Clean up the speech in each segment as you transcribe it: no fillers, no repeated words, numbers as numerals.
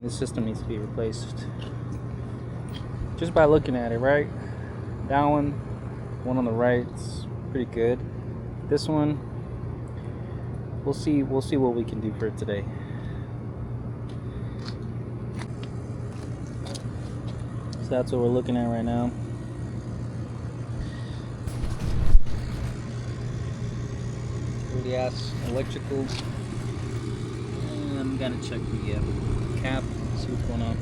This system needs to be replaced. Just by looking at it, right? That one on the right, is pretty good. This one, we'll see what we can do for it today. So that's what we're looking at right now. Really ass electrical. And I'm gonna check the cap, see what's going on.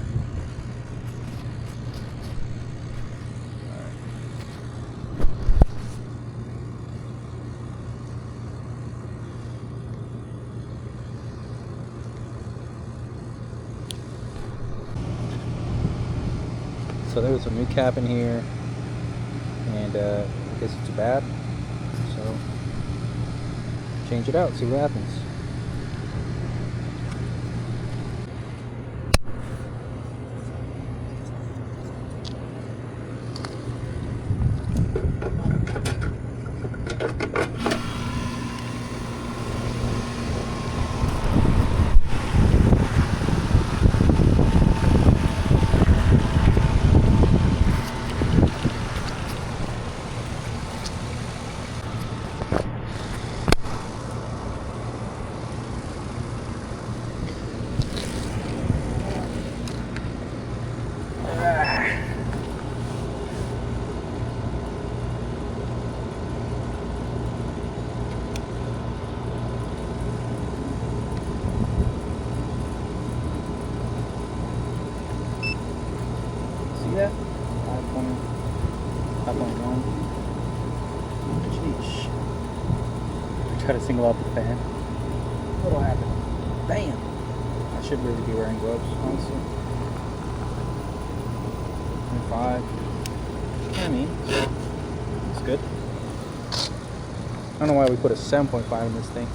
So there was a new cap in here, and I guess it's bad. So change it out, see what happens. That 5.1. Jeez. Try to single out the fan. What'll happen? Bam! I should really be wearing gloves, honestly. 5. I mean, it's good. I don't know why we put a 7.5 in this thing.